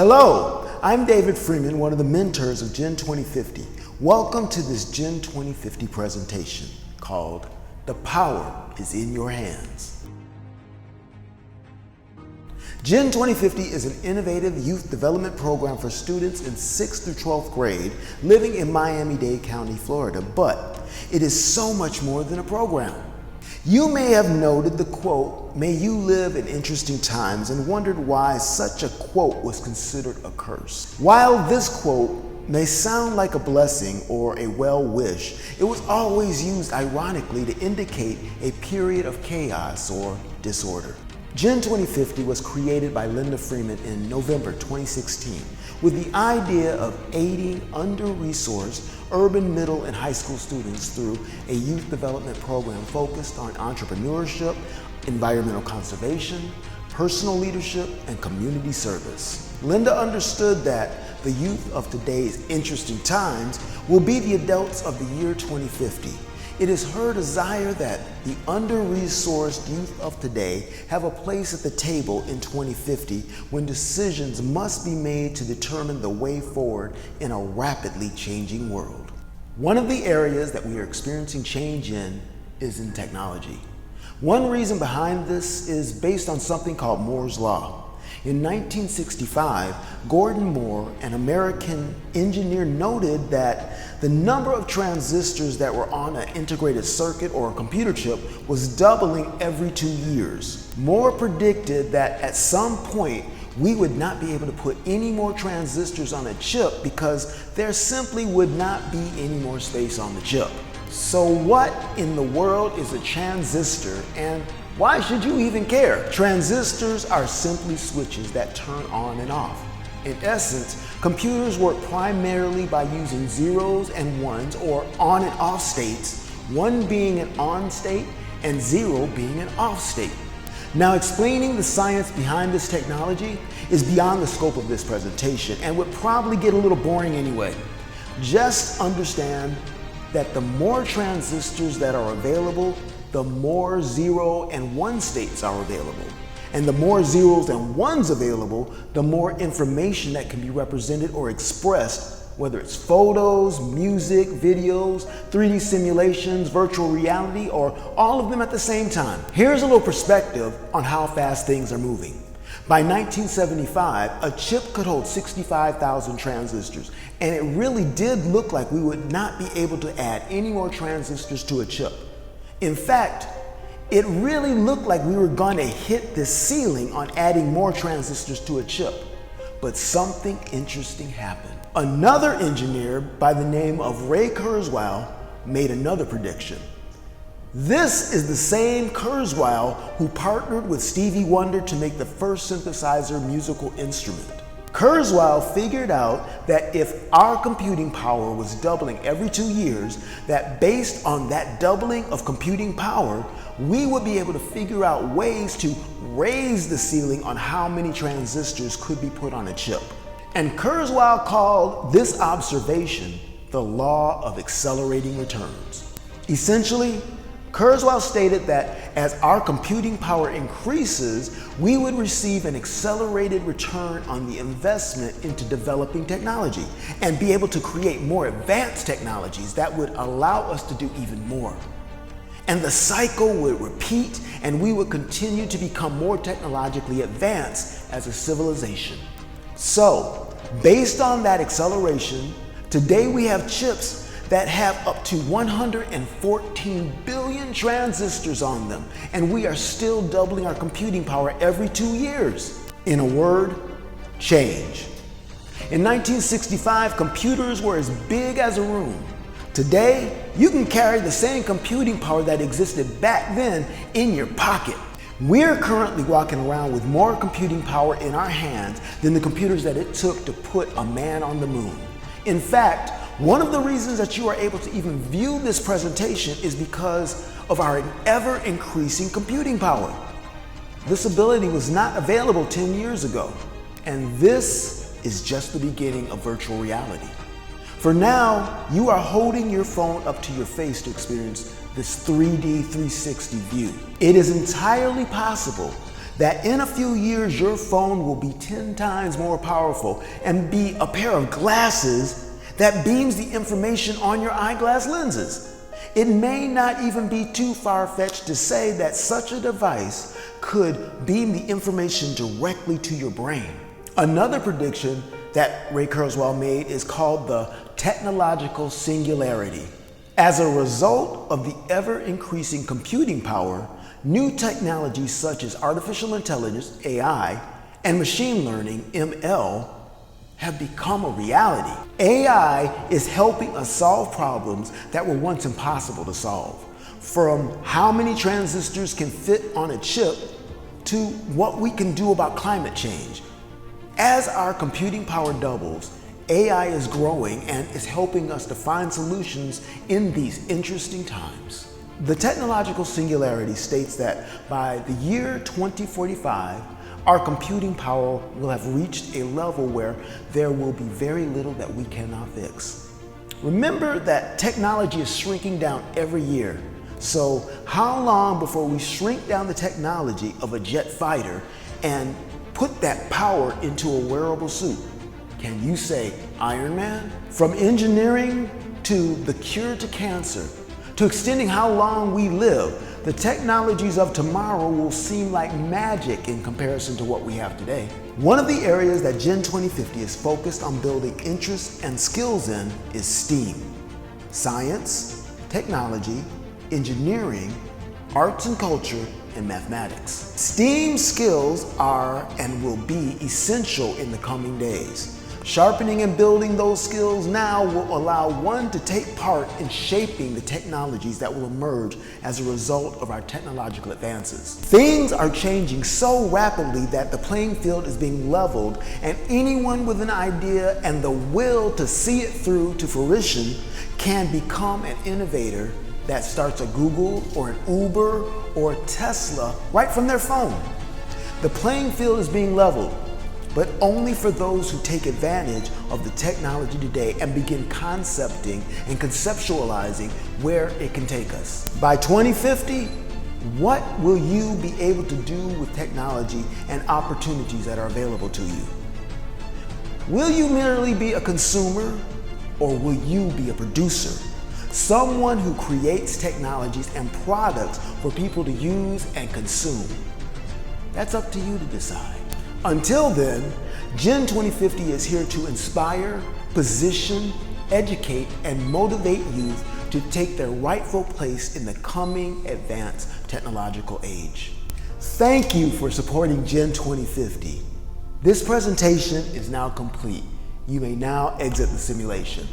Hello, I'm David Freeman, one of the mentors of Gen2050. Welcome to this Gen2050 presentation called The Power is in Your Hands. Gen2050 is an innovative youth development program for students in 6th through 12th grade living in Miami-Dade County, Florida, but it is so much more than a program. You may have noted the quote, "May you live in interesting times," and wondered why such a quote was considered a curse. While this quote may sound like a blessing or a well wish, it was always used ironically to indicate a period of chaos or disorder. Gen2050 was created by Linda Freeman in November 2016 with the idea of aiding under-resourced urban middle and high school students through a youth development program focused on entrepreneurship, environmental conservation, personal leadership, and community service. Linda understood that the youth of today's interesting times will be the adults of the year 2050. It is her desire that the under-resourced youth of today have a place at the table in 2050 when decisions must be made to determine the way forward in a rapidly changing world. One of the areas that we are experiencing change in is in technology. One reason behind this is based on something called Moore's Law. In 1965, Gordon Moore, an American engineer, noted that the number of transistors that were on an integrated circuit or a computer chip was doubling every 2 years. Moore predicted that at some point we would not be able to put any more transistors on a chip because there simply would not be any more space on the chip. So what in the world is a transistor, and why should you even care? Transistors are simply switches that turn on and off. In essence, computers work primarily by using zeros and ones, or on and off states, one being an on state and zero being an off state. Now, explaining the science behind this technology is beyond the scope of this presentation and would probably get a little boring anyway. Just understand that the more transistors that are available, the more 0 and 1 states are available. And the more zeros and ones available, the more information that can be represented or expressed, whether it's photos, music, videos, 3D simulations, virtual reality, or all of them at the same time. Here's a little perspective on how fast things are moving. By 1975, a chip could hold 65,000 transistors, and it really did look like we would not be able to add any more transistors to a chip. In fact, it really looked like we were going to hit this ceiling on adding more transistors to a chip. But something interesting happened. Another engineer by the name of Ray Kurzweil made another prediction. This is the same Kurzweil who partnered with Stevie Wonder to make the first synthesizer musical instrument. Kurzweil figured out that if our computing power was doubling every 2 years, that based on that doubling of computing power, we would be able to figure out ways to raise the ceiling on how many transistors could be put on a chip. And Kurzweil called this observation the law of accelerating returns. Essentially, Kurzweil stated that as our computing power increases, we would receive an accelerated return on the investment into developing technology and be able to create more advanced technologies that would allow us to do even more. And the cycle would repeat, and we would continue to become more technologically advanced as a civilization. So, based on that acceleration, today we have chips that have up to 114 billion transistors on them, and we are still doubling our computing power every 2 years. In a word, change. In 1965, computers were as big as a room. Today, you can carry the same computing power that existed back then in your pocket. We're currently walking around with more computing power in our hands than the computers that it took to put a man on the moon. In fact, one of the reasons that you are able to even view this presentation is because of our ever-increasing computing power. This ability was not available 10 years ago, and this is just the beginning of virtual reality. For now, you are holding your phone up to your face to experience this 3D 360 view. It is entirely possible that in a few years your phone will be 10 times more powerful and be a pair of glasses that beams the information on your eyeglass lenses. It may not even be too far-fetched to say that such a device could beam the information directly to your brain. Another prediction that Ray Kurzweil made is called the technological singularity. As a result of the ever-increasing computing power, new technologies such as artificial intelligence, AI, and machine learning, ML, have become a reality. AI is helping us solve problems that were once impossible to solve. From how many transistors can fit on a chip to what we can do about climate change. As our computing power doubles, AI is growing and is helping us to find solutions in these interesting times. The technological singularity states that by the year 2045, our computing power will have reached a level where there will be very little that we cannot fix. Remember that technology is shrinking down every year. So how long before we shrink down the technology of a jet fighter and put that power into a wearable suit? Can you say Iron Man? From engineering to the cure to cancer, to extending how long we live, the technologies of tomorrow will seem like magic in comparison to what we have today. One of the areas that Gen 2050 is focused on building interests and skills in is STEAM. Science, technology, engineering, arts and culture, and mathematics. STEAM skills are and will be essential in the coming days. Sharpening and building those skills now will allow one to take part in shaping the technologies that will emerge as a result of our technological advances. Things are changing so rapidly that the playing field is being leveled, and anyone with an idea and the will to see it through to fruition can become an innovator that starts a Google or an Uber or a Tesla right from their phone. The playing field is being leveled, but only for those who take advantage of the technology today and begin concepting and conceptualizing where it can take us. By 2050, what will you be able to do with technology and opportunities that are available to you? Will you merely be a consumer, or will you be a producer? Someone who creates technologies and products for people to use and consume. That's up to you to decide. Until then, Gen 2050 is here to inspire, position, educate, and motivate youth to take their rightful place in the coming advanced technological age. Thank you for supporting Gen 2050. This presentation is now complete. You may now exit the simulation.